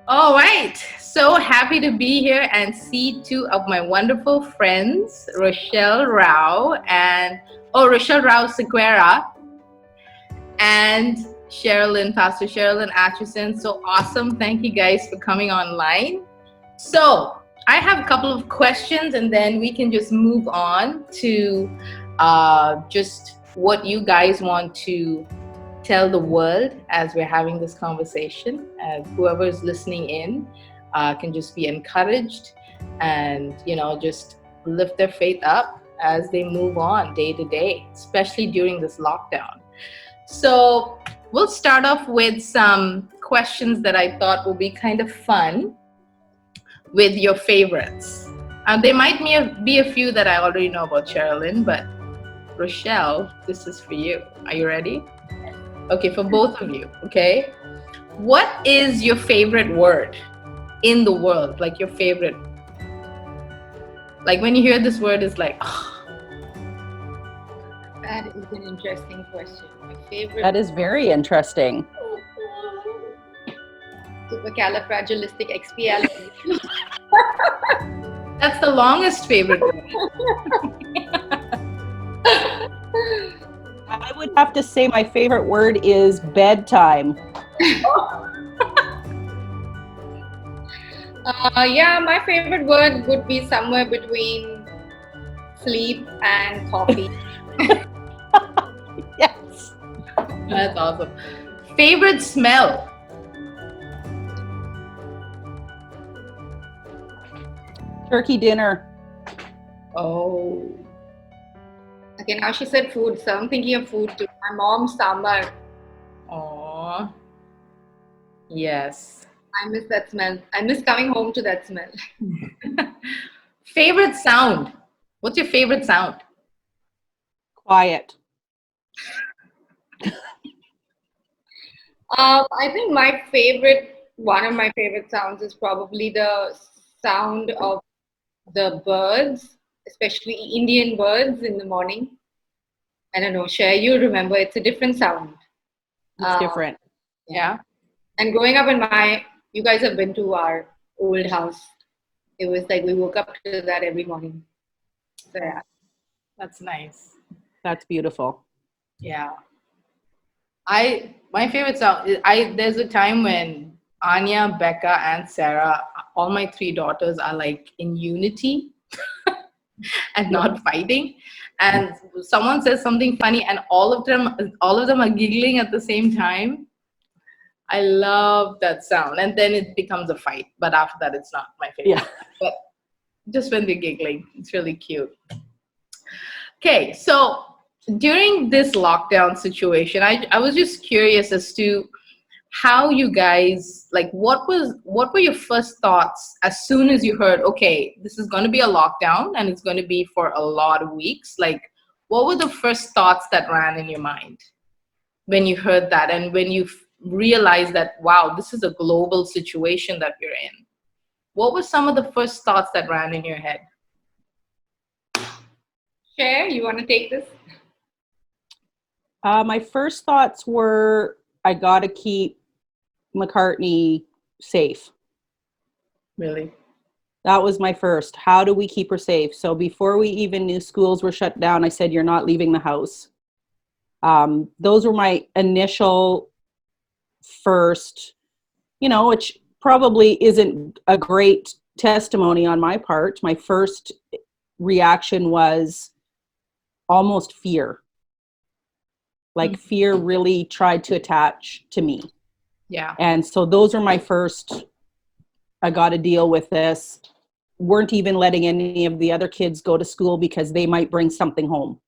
All right. So happy to be here and see two of my wonderful friends, Rochelle Rao and Rochelle Rao Sequeira and Sheralyn, Pastor Sheralyn Acheson. So awesome. Thank you guys for coming online. So I have a couple of questions and then we can just move on to just what you guys want to tell the world as we're having this conversation. As whoever is listening in can just be encouraged and, just lift their faith up as they move on day to day, especially during this lockdown. So we'll start off with some questions that I thought would be kind of fun with your favorites. There might be a few that I already know about, Sherilyn, but Rochelle, this is for you. Are you ready? Okay, for both of you, okay? What is your favorite word in the world? Like your favorite, like when you hear this word, it's like, oh. That is an interesting question. My favorite. That is very interesting. Supercalifragilisticexpialidocious. That's the longest favorite word. I would have to say my favorite word is bedtime. Yeah, my favorite word would be somewhere between sleep and coffee. Yes. That's awesome. Favorite smell? Turkey dinner. Oh. Okay, now she said food, so I'm thinking of food too. My mom's sambar. Aw. Yes. I miss that smell. I miss coming home to that smell. Favorite sound? What's your favorite sound? Quiet. I think one of my favorite sounds is probably the sound of the birds, especially Indian birds in the morning. I don't know, Cher, you remember, it's a different sound. It's different. Yeah. And growing up you guys have been to our old house. It was like we woke up to that every morning. So yeah. That's nice. That's beautiful. Yeah. My favorite sound, there's a time when Anya, Becca, and Sarah, all my three daughters are like in unity and not fighting. And someone says something funny and all of them are giggling at the same time. I love that sound. And then it becomes a fight. But after that, it's not my favorite. Yeah. But just when they're giggling, it's really cute. Okay, so during this lockdown situation, I was just curious as to how you guys, like, what were your first thoughts as soon as you heard, okay, this is going to be a lockdown and it's going to be for a lot of weeks? Like, what were the first thoughts that ran in your mind when you heard that and when you realized that, wow, this is a global situation that we're in? What were some of the first thoughts that ran in your head? Cher, you want to take this? My first thoughts were, I got to keep McCartney safe. Really? That was my first. How do we keep her safe? So before we even knew schools were shut down, I said, you're not leaving the house. Those were my initial first, which probably isn't a great testimony on my part. My first reaction was almost fear. Like fear really tried to attach to me. Yeah. And so those were my first, I got to deal with this. Weren't even letting any of the other kids go to school because they might bring something home.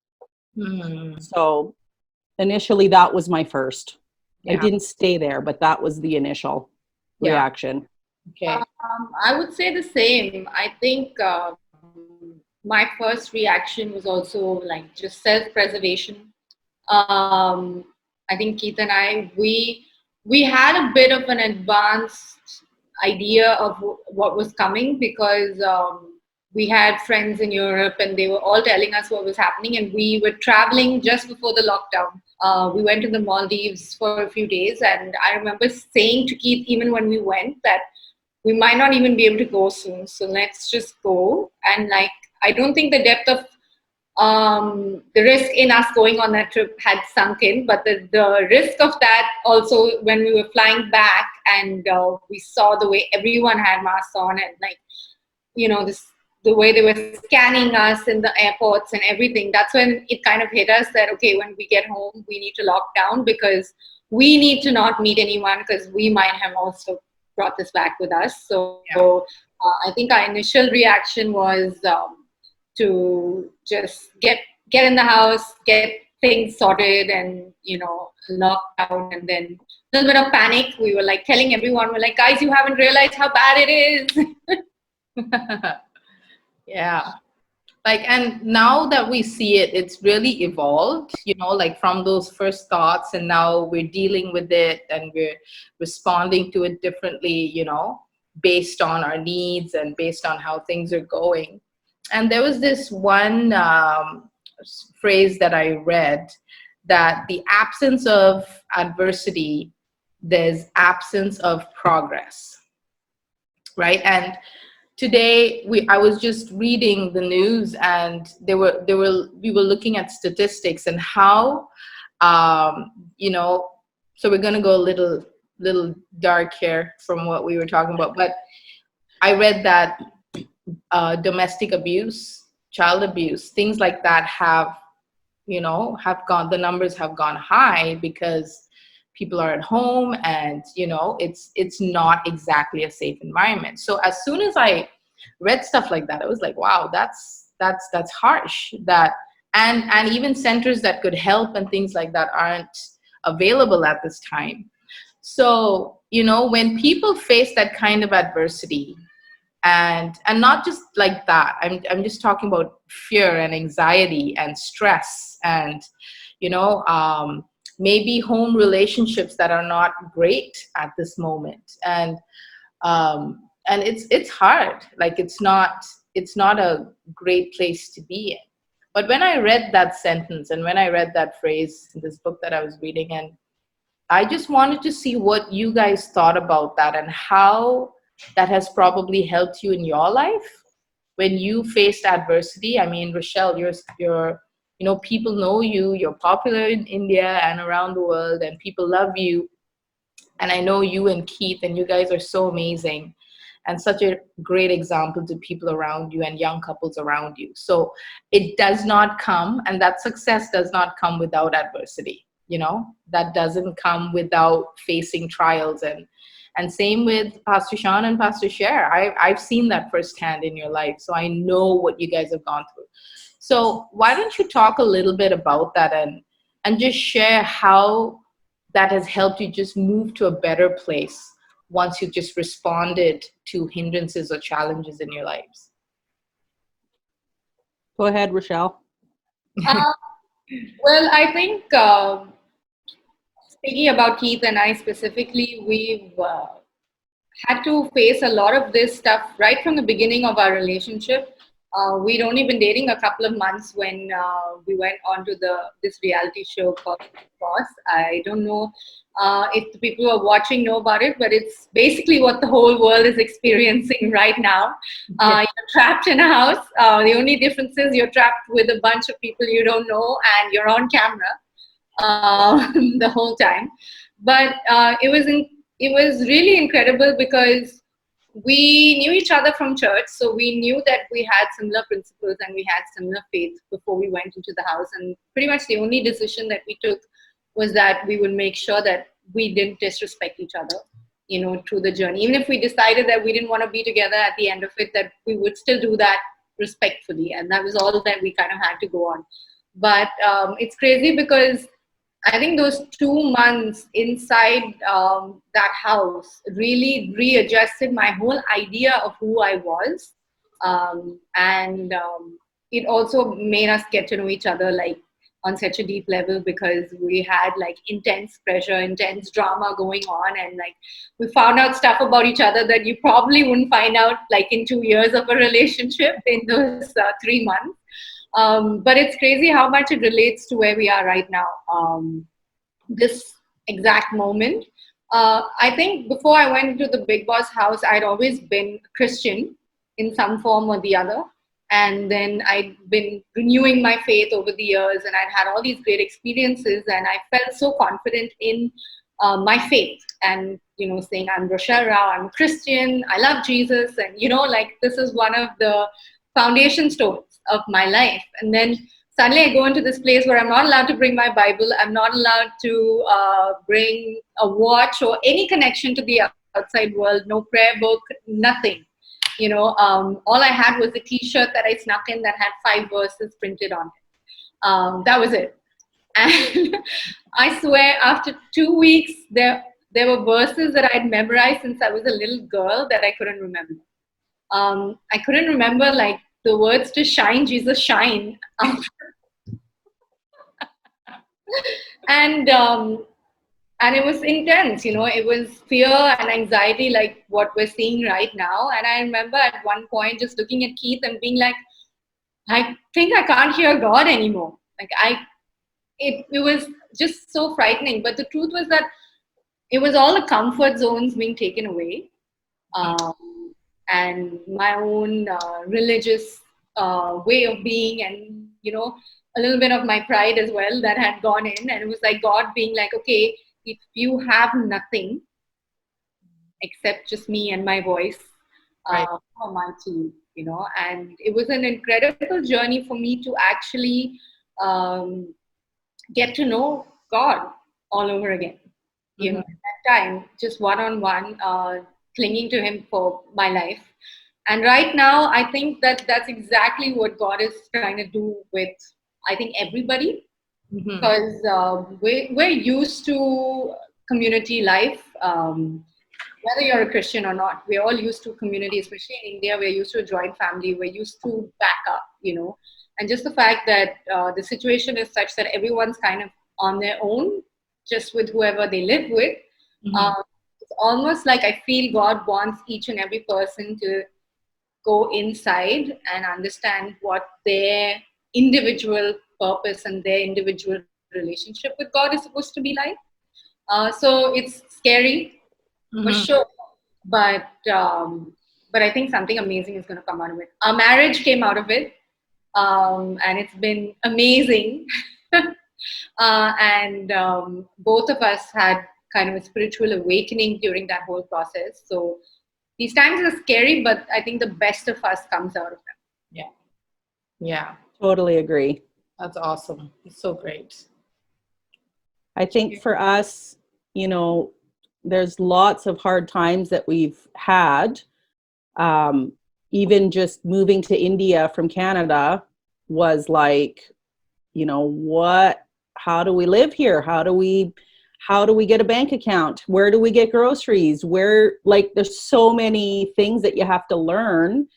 So initially that was my first. Yeah. I didn't stay there, but that was the initial reaction. Okay. I would say the same. I think my first reaction was also like just self-preservation. I think Keith and I, we had a bit of an advanced idea of what was coming because we had friends in Europe and they were all telling us what was happening, and we were traveling just before the lockdown. We went to the Maldives for a few days, and I remember saying to Keith, even when we went, that we might not even be able to go soon. So let's just go. And like, I don't think the depth of the risk in us going on that trip had sunk in, but the risk of that also when we were flying back and we saw the way everyone had masks on and like, this the way they were scanning us in the airports and everything, that's when it kind of hit us that, okay, when we get home, we need to lock down because we need to not meet anyone because we might have also brought this back with us. So I think our initial reaction was to just get in the house, get things sorted and, lock down. And then a little bit of panic. We were like telling everyone, we're like, guys, you haven't realized how bad it is. Yeah. Like, and now that we see it, it's really evolved, like from those first thoughts, and now we're dealing with it and we're responding to it differently, based on our needs and based on how things are going. And there was this one phrase that I read, that the absence of adversity, there's absence of progress, right? And today I was just reading the news, and we were looking at statistics and how so we're going to go a little dark here from what we were talking about, but I read that domestic abuse, child abuse, things like that have gone, the numbers have gone high because people are at home and, it's not exactly a safe environment. So as soon as I read stuff like that, I was like, wow, that's harsh. And even centers that could help and things like that aren't available at this time. So, when people face that kind of adversity, and not just like that, I'm just talking about fear and anxiety and stress and, maybe home relationships that are not great at this moment. And it's hard. Like, it's not a great place to be in. But when I read that sentence and when I read that phrase in this book that I was reading, and I just wanted to see what you guys thought about that and how that has probably helped you in your life when you faced adversity. I mean, Rochelle, you're people know you, you're popular in India and around the world, and people love you. And I know you and Keith, and you guys are so amazing and such a great example to people around you and young couples around you. So it does not come, and that success does not come without adversity. That doesn't come without facing trials. And same with Pastor Sean and Pastor Cher. I've seen that firsthand in your life. So I know what you guys have gone through. So why don't you talk a little bit about that and just share how that has helped you just move to a better place once you've just responded to hindrances or challenges in your lives? Go ahead, Rochelle. Well, I think speaking about Keith and I specifically, we've had to face a lot of this stuff right from the beginning of our relationship. We'd only been dating a couple of months when we went on to this reality show called Boss. I don't know if the people who are watching know about it, but it's basically what the whole world is experiencing right now. You're trapped in a house. The only difference is you're trapped with a bunch of people you don't know, and you're on camera the whole time. But it was really incredible because we knew each other from church, so we knew that we had similar principles and we had similar faith before we went into the house. And pretty much the only decision that we took was that we would make sure that we didn't disrespect each other, through the journey. Even if we decided that we didn't want to be together at the end of it, that we would still do that respectfully. And that was all that we kind of had to go on. But it's crazy because I think those 2 months inside that house really readjusted my whole idea of who I was. And it also made us get to know each other like on such a deep level, because we had like intense pressure, intense drama going on. And like we found out stuff about each other that you probably wouldn't find out like in 2 years of a relationship in those 3 months. But it's crazy how much it relates to where we are right now. This exact moment. I think before I went into the big boss house, I'd always been Christian in some form or the other. And then I'd been renewing my faith over the years, and I'd had all these great experiences, and I felt so confident in my faith, and saying I'm Rochelle Rao, I'm a Christian, I love Jesus, and like this is one of the foundation stones of my life. And then suddenly I go into this place where I'm not allowed to bring my Bible, I'm not allowed to bring a watch or any connection to the outside world, no prayer book, nothing. All I had was a T-shirt that I snuck in that had 5 verses printed on it. That was it. And I swear, after 2 weeks, there were verses that I'd memorized since I was a little girl that I couldn't remember. I couldn't remember like the words to shine, Jesus, shine. and it was intense. It was fear and anxiety like what we're seeing right now. And I remember at one point just looking at Keith and being like, I think I can't hear God anymore. Like it was just so frightening. But the truth was that it was all the comfort zones being taken away, and my own religious way of being, and a little bit of my pride as well that had gone in. And it was like God being like, okay, if you have nothing except just me and my voice, Right. how am I to, and it was an incredible journey for me to actually get to know God all over again. At that time, just one-on-one, clinging to Him for my life. And right now, I think that that's exactly what God is trying to do with, I think, everybody. Because we're used to community life, whether you're a Christian or not. We're all used to community, especially in India. We're used to a joint family. We're used to back up, And just the fact that the situation is such that everyone's kind of on their own, just with whoever they live with. It's almost like I feel God wants each and every person to go inside and understand what their individual purpose and their individual relationship with God is supposed to be like. So it's scary, for sure, but I think something amazing is going to come out of it. Our marriage came out of it, and it's been amazing. And both of us had kind of a spiritual awakening during that whole process. So these times are scary, but I think the best of us comes out of them. Yeah. Totally agree. That's awesome. It's so great. I think for us, there's lots of hard times that we've had. Even just moving to India from Canada was like, how do we live here? How do we get a bank account? Where do we get groceries? There's so many things that you have to learn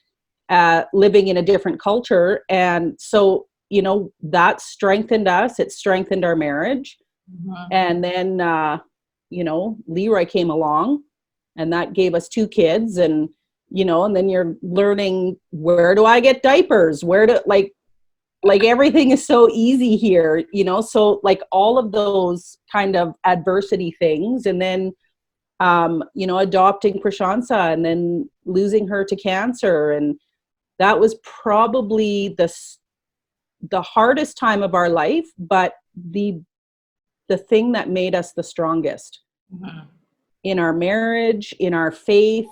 living in a different culture. And so, that strengthened us. It strengthened our marriage. And then, Leroy came along, and that gave us 2 kids. And, and then you're learning, where do I get diapers? Like everything is so easy here, so like all of those kind of adversity things. And then, adopting Prashansa and then losing her to cancer. And that was probably the hardest time of our life, but the thing that made us the strongest in our marriage, in our faith,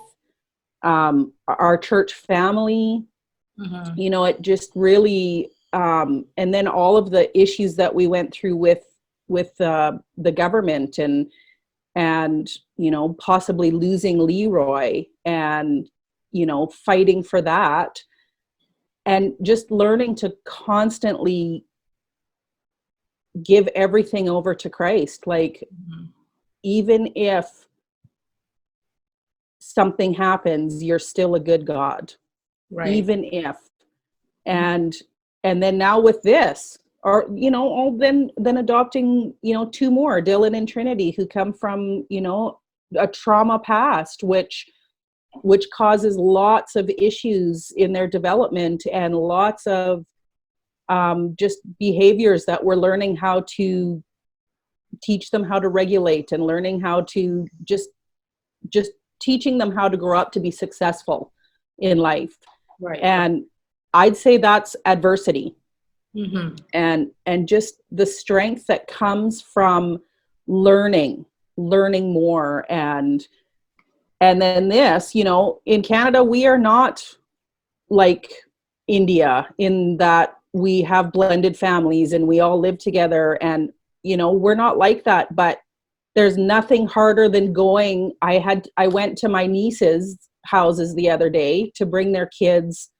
our church family. It just really, and then all of the issues that we went through with the government and possibly losing Leroy and fighting for that, and just learning to constantly give everything over to Christ. Like, even if something happens, you're still a good God. Right. Even if. And then now with this, or then adopting 2 more, Dylan and Trinity, who come from a trauma past, which causes lots of issues in their development, and lots of just behaviors that we're learning how to teach them how to regulate and learning how to just teaching them how to grow up to be successful in life. Right. And I'd say that's adversity. Mm-hmm. And just the strength that comes from learning more. And then this, you know, in Canada, we are not like India in that we have blended families and we all live together, and you know, we're not like that. But there's nothing harder than going. I went to my niece's houses the other day to bring their kids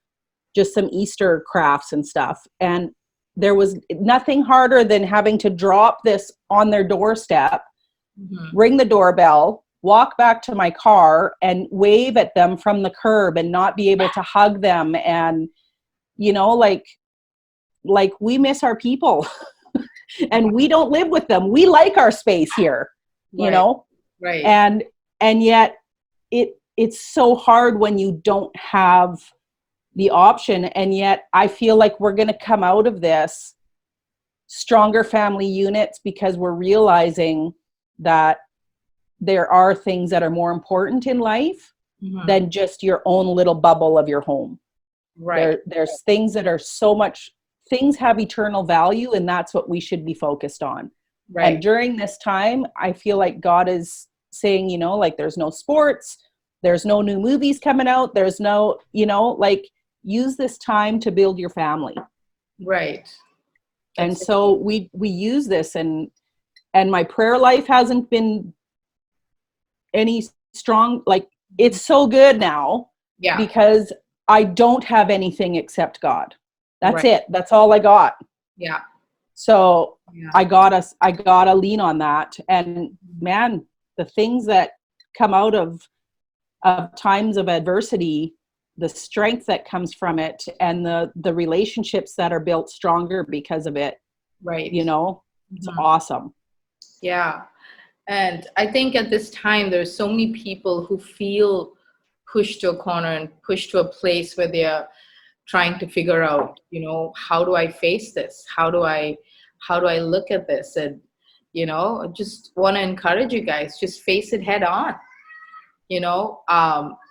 just some Easter crafts and stuff, and there was nothing harder than having to drop this on their doorstep, ring the doorbell, walk back to my car and wave at them from the curb and not be able to hug them. And you know, like we miss our people and we don't live with them. We like our space here, you know? Right. And yet it's so hard when you don't have the option. And yet I feel like we're going to come out of this stronger family units because we're realizing that there are things that are more important in life than just your own little bubble of your home. Right. There's things that are so much, things have eternal value, and that's what we should be focused on. Right. And during this time, I feel like God is saying, you know, like there's no sports, there's no new movies coming out, there's no, you know, like use this time to build your family. Right. And so we use this, and my prayer life hasn't been any strong, like it's so good now because I don't have anything except God. That's it. That's all I got. Yeah. So I gotta lean on that. And man, the things that come out of times of adversity, the strength that comes from it, and the relationships that are built stronger because of it. Right. You know, it's awesome. Yeah. And I think at this time, there's so many people who feel pushed to a corner and pushed to a place where they're trying to figure out, you know, how do I face this? How do I look at this? And, you know, I just want to encourage you guys, just face it head on. You know,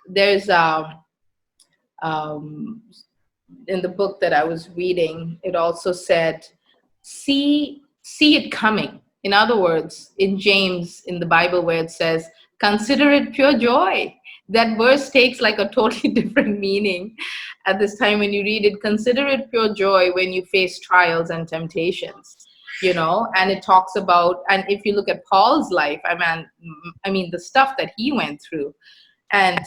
there's in the book that I was reading, it also said, see it coming. In other words, in James, in the Bible, where it says, consider it pure joy. That verse takes like a totally different meaning at this time when you read it. Consider it pure joy when you face trials and temptations, you know, and it talks about, and if you look at Paul's life, I mean, the stuff that he went through, and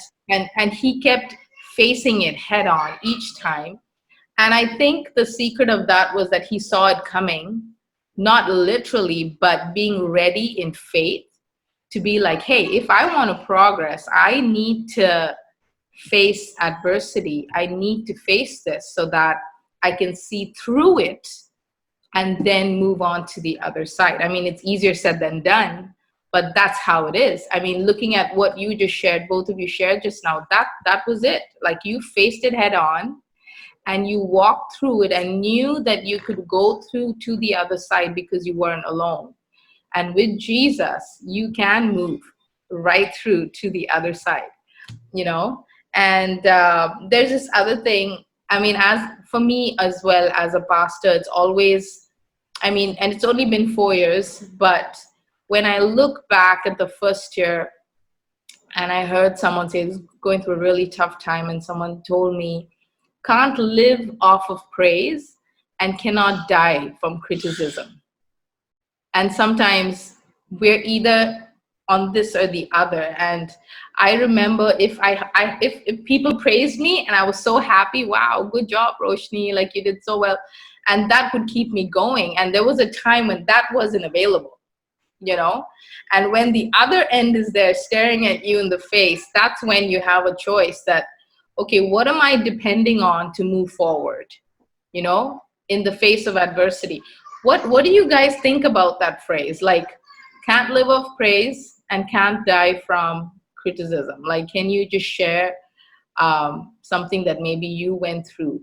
he kept facing it head on each time. And I think the secret of that was that he saw it coming, not literally, but being ready in faith to be like, hey, if I want to progress, I need to face adversity. I need to face this so that I can see through it and then move on to the other side. I mean, it's easier said than done, but that's how it is. I mean, looking at what you just shared, both of you shared just now, that was it. Like you faced it head on and you walked through it and knew that you could go through to the other side because you weren't alone. And with Jesus, you can move right through to the other side, you know? And there's this other thing. I mean, as for me as well as a pastor, it's always, I mean, and it's only been 4 years, but when I look back at the first year and I heard someone say this going through a really tough time, and someone told me, can't live off of praise and cannot die from criticism. And sometimes we're either on this or the other. And I remember if people praised me and I was so happy, wow, good job, Roshni, like you did so well. And that would keep me going. And there was a time when that wasn't available, you know? And when the other end is there staring at you in the face, that's when you have a choice that, okay, what am I depending on to move forward, you know, in the face of adversity? What do you guys think about that phrase? Like, can't live off praise and can't die from criticism. Like, can you just share something that maybe you went through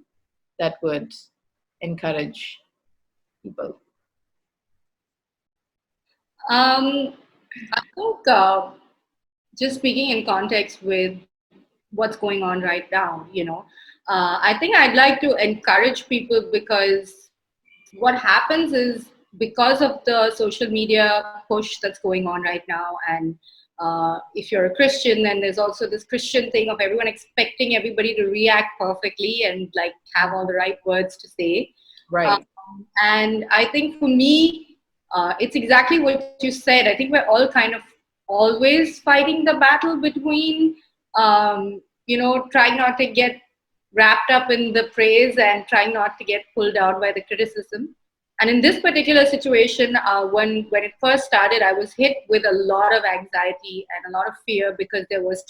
that would encourage people? Um, I think just speaking in context with what's going on right now, I think I'd like to encourage people because what happens is because of the social media push that's going on right now, and if you're a Christian, then there's also this Christian thing of everyone expecting everybody to react perfectly and like have all the right words to say. Right. And I think for me, it's exactly what you said. I think we're all kind of always fighting the battle between, trying not to get wrapped up in the praise and trying not to get pulled out by the criticism. And in this particular situation, when it first started, I was hit with a lot of anxiety and a lot of fear because there was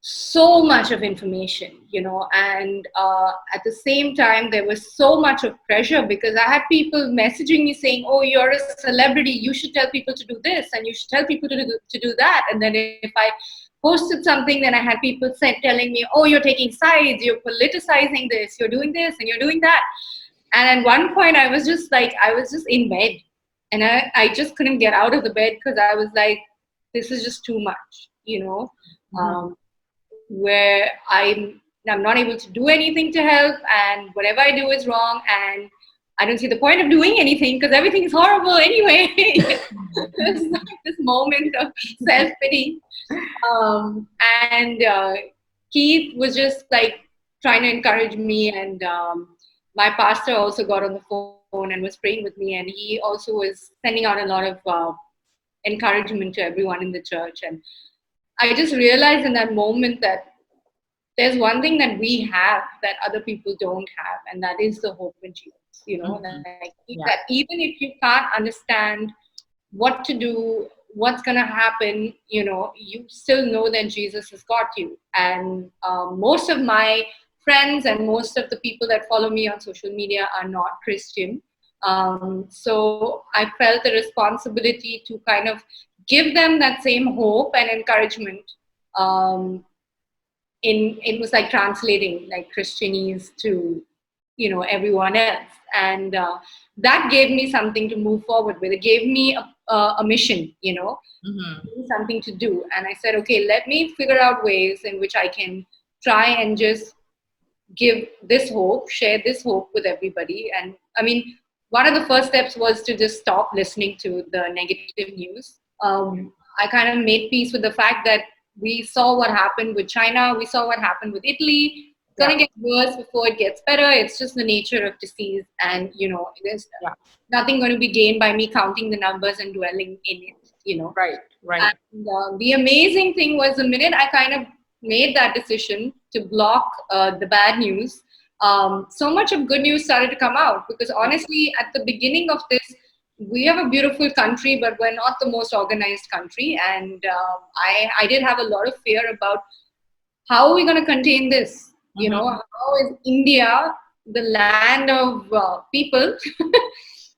so much of information, and at the same time, there was so much of pressure because I had people messaging me saying, "Oh, you're a celebrity. You should tell people to do this, and you should tell people to do that." And then if I posted something, then I had people telling me, "Oh, you're taking sides. You're politicizing this. You're doing this, and you're doing that." And at one point, I was just in bed, and I just couldn't get out of the bed because I was like, "This is just too much." Mhm. Where I'm not able to do anything to help, and whatever I do is wrong, and I don't see the point of doing anything because everything is horrible anyway. It's like this moment of self pity, and Keith was just like trying to encourage me, and my pastor also got on the phone and was praying with me, and he also was sending out a lot of encouragement to everyone in the church. And I just realized in that moment that there's one thing that we have that other people don't have, and that is the hope in Jesus. Mhm. Like that Yeah. even if you can't understand what to do, what's going to happen, you still know that Jesus has got you. And most of my friends and most of the people that follow me on social media are not Christian. So I felt the responsibility to kind of give them that same hope and encouragement. Um, in It was like translating like Christianese to everyone else, and that gave me something to move forward with. It gave me a mission, Mhm. something to do. And I said, okay, let me figure out ways in which I can try and just give this hope, share this hope with everybody. And I mean, one of the first steps was to just stop listening to the negative news. I kind of made peace with the fact that we saw what happened with China, we saw what happened with Italy. It's Yeah. gonna get worse before it gets better. It's just the nature of disease, and there's Yeah. nothing going to be gained by me counting the numbers and dwelling in it. Right. Right. And the amazing thing was the minute I kind of made that decision to block the bad news, so much of good news started to come out. Because honestly, at the beginning of this, we have a beautiful country, but we're not the most organized country. And I did have a lot of fear about how are we going to contain this? Mhm. How is India, the land of people, Yeah.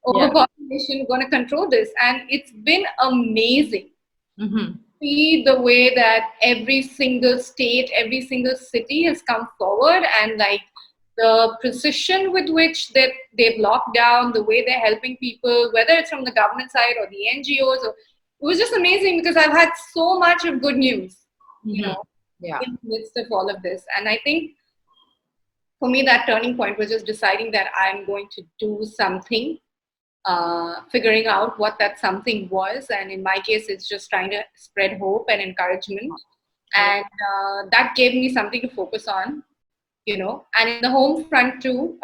overpopulation, going to control this? And it's been amazing Mhm. see the way that every single state, every single city has come forward, and like the precision with which they've locked down, the way they're helping people, whether it's from the government side or the NGOs. It was just amazing because I've had so much of good news, you Mhm. know, Yeah. in the midst of all of this. And I think for me, that turning point was just deciding that I'm going to do something, figuring out what that something was. And in my case, it's just trying to spread hope and encouragement. Right. And that gave me something to focus on. And in the home front too,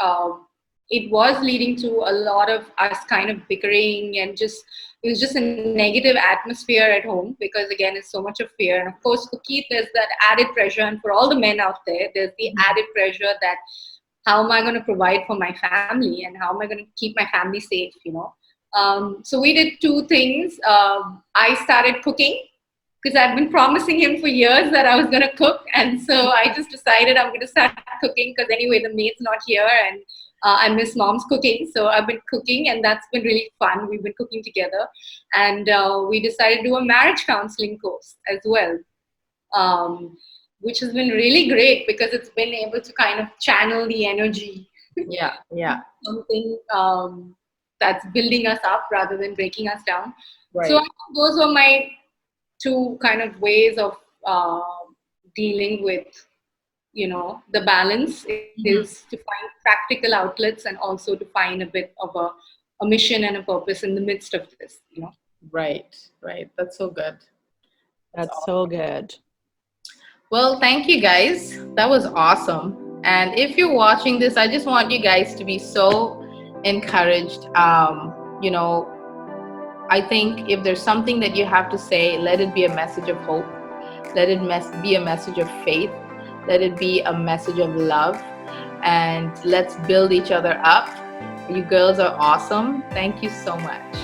it was leading to a lot of us kind of bickering, and just it was just a negative atmosphere at home because again it's so much of fear. And of course for Keith there's that added pressure, and for all the men out there there's the Mhm. added pressure that how am I going to provide for my family and how am I going to keep my family safe. So we did two things. I started cooking because I've been promising him for years that I was going to cook. And so I just decided I'm going to start cooking because anyway, the maid's not here, and I miss mom's cooking. So I've been cooking, and that's been really fun. We've been cooking together. And we decided to do a marriage counseling course as well, um, which has been really great because it's been able to kind of channel the energy, Yeah. Yeah. something that's building us up rather than breaking us down. So I Right. think those were my two kind of ways of dealing with, the balance is Mhm. to find practical outlets and also to find a bit of a mission and a purpose in the midst of this. Right. Right. That's so good. That's That's awesome. so good. Well, thank you guys. That was awesome. And if you're watching this, I just want you guys to be so encouraged. I think if there's something that you have to say, let it be a message of hope. Let it be a message of faith. Let it be a message of love. And let's build each other up. You girls are awesome. Thank you so much.